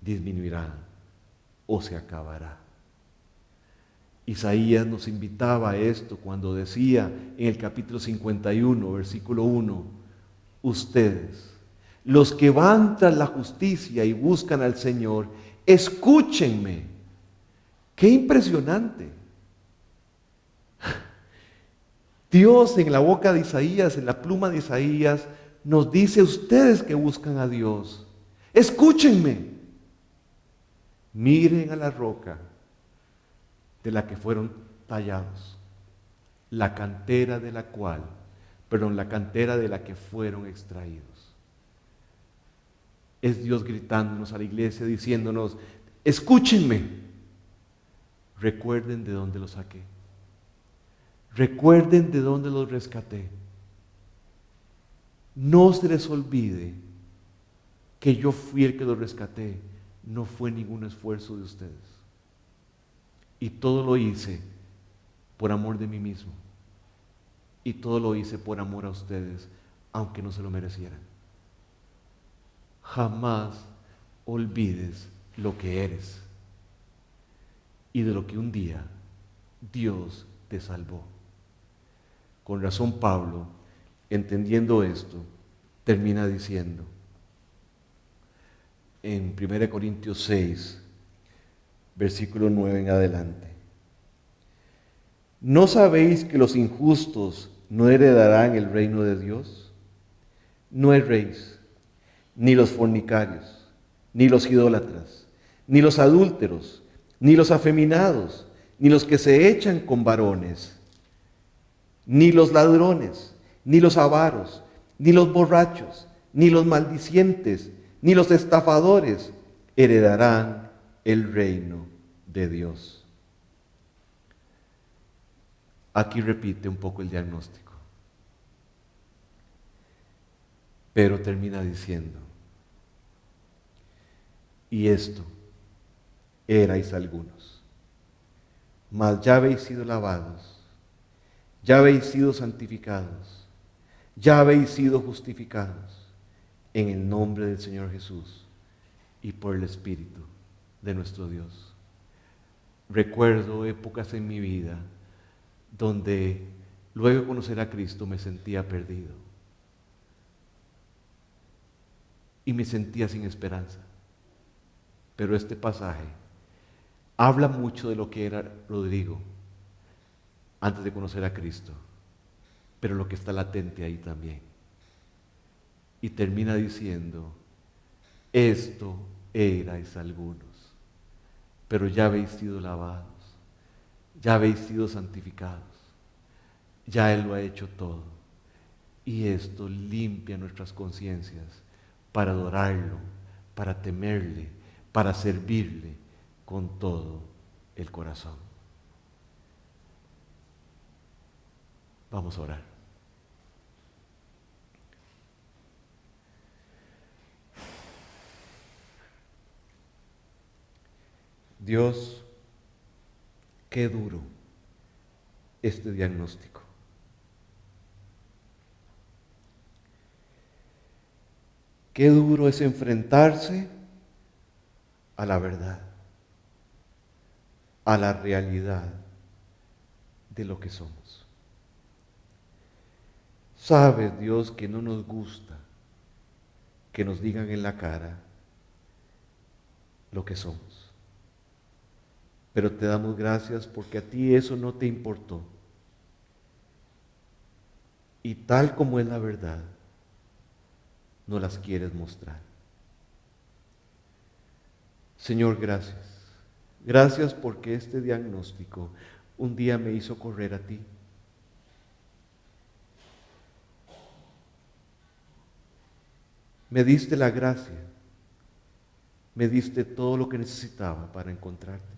S1: disminuirá o se acabará. Isaías nos invitaba a esto cuando decía en el capítulo 51, versículo 1, ustedes, los que van tras la justicia y buscan al Señor, escúchenme. ¡Qué impresionante! Dios en la boca de Isaías, en la pluma de Isaías, nos dice, ustedes que buscan a Dios, escúchenme. Miren a la roca de la que fueron tallados, la cantera de la que fueron extraídos. Es Dios gritándonos a la iglesia, diciéndonos, escúchenme, recuerden de dónde los saqué, recuerden de dónde los rescaté. No se les olvide que yo fui el que los rescaté, no fue ningún esfuerzo de ustedes. Y todo lo hice por amor de mí mismo. Y todo lo hice por amor a ustedes, aunque no se lo merecieran. Jamás olvides lo que eres y de lo que un día Dios te salvó. Con razón Pablo, entendiendo esto, termina diciendo en 1 Corintios 6, versículo 9 en adelante: ¿no sabéis que los injustos no heredarán el reino de Dios? No erréis, ni los fornicarios, ni los idólatras, ni los adúlteros, ni los afeminados, ni los que se echan con varones, ni los ladrones, ni los avaros, ni los borrachos, ni los maldicientes, ni los estafadores heredarán el reino de Dios. Aquí repite un poco el diagnóstico, pero termina diciendo, y esto erais algunos, mas ya habéis sido lavados, ya habéis sido santificados, ya habéis sido justificados en el nombre del Señor Jesús y por el Espíritu de nuestro Dios. Recuerdo épocas en mi vida donde luego de conocer a Cristo me sentía perdido y me sentía sin esperanza. Pero este pasaje habla mucho de lo que era Rodrigo antes de conocer a Cristo, pero lo que está latente ahí también. Y termina diciendo, esto erais algunos, pero ya habéis sido lavados, ya habéis sido santificados, ya Él lo ha hecho todo. Y esto limpia nuestras conciencias para adorarlo, para temerle, para servirle con todo el corazón. Vamos a orar. Dios, qué duro este diagnóstico. Qué duro es enfrentarse a la verdad, a la realidad de lo que somos. Sabes, Dios, que no nos gusta que nos digan en la cara lo que somos. Pero te damos gracias porque a ti eso no te importó. Y tal como es la verdad, no las quieres mostrar. Señor, gracias. Gracias porque este diagnóstico un día me hizo correr a ti. Me diste la gracia, me diste todo lo que necesitaba para encontrarte.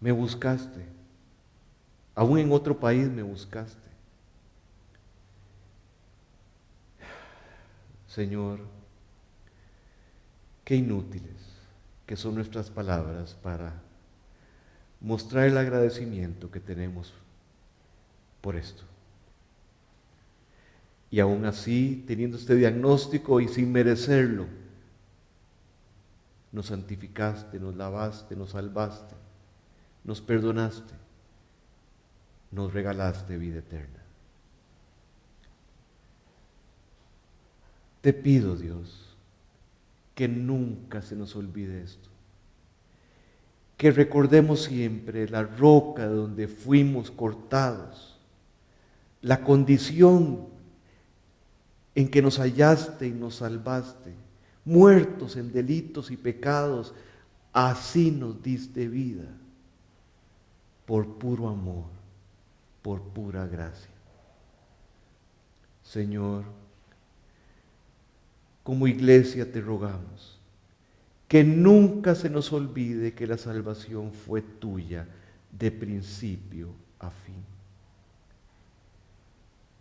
S1: Me buscaste, aún en otro país me buscaste. Señor, qué inútiles que son nuestras palabras para mostrar el agradecimiento que tenemos por esto. Y aún así, teniendo este diagnóstico y sin merecerlo, nos santificaste, nos lavaste, nos salvaste, nos perdonaste, nos regalaste vida eterna. Te pido, Dios, que nunca se nos olvide esto. Que recordemos siempre la roca donde fuimos cortados, la condición en que nos hallaste y nos salvaste, muertos en delitos y pecados, así nos diste vida, por puro amor, por pura gracia. Señor, como iglesia te rogamos que nunca se nos olvide que la salvación fue tuya de principio a fin.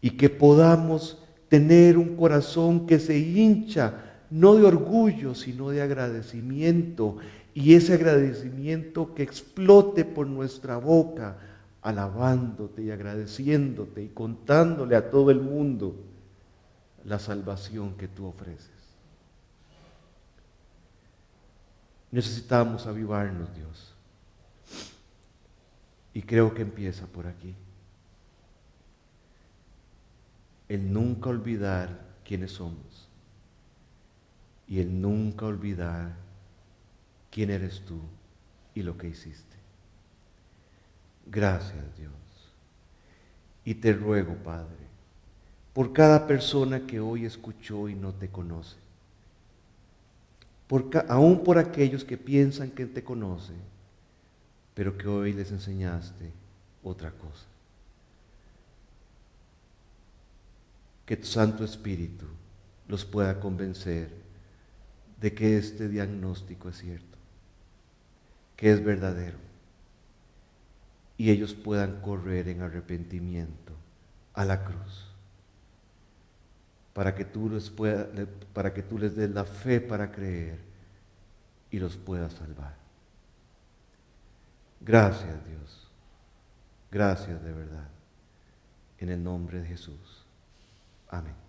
S1: Y que podamos tener un corazón que se hincha, no de orgullo, sino de agradecimiento. Y ese agradecimiento que explote por nuestra boca, alabándote y agradeciéndote y contándole a todo el mundo la salvación que tú ofreces. Necesitamos avivarnos, Dios. Y creo que empieza por aquí. El nunca olvidar quiénes somos. Y el nunca olvidar quién eres tú y lo que hiciste. Gracias, Dios. Y te ruego, Padre, por cada persona que hoy escuchó y no te conoce. Aún por aquellos que piensan que te conocen, pero que hoy les enseñaste otra cosa. Que tu Santo Espíritu los pueda convencer de que este diagnóstico es cierto, que es verdadero, y ellos puedan correr en arrepentimiento a la cruz, para que tú les des la fe para creer y los puedas salvar. Gracias, Dios. Gracias de verdad. En el nombre de Jesús. Amén.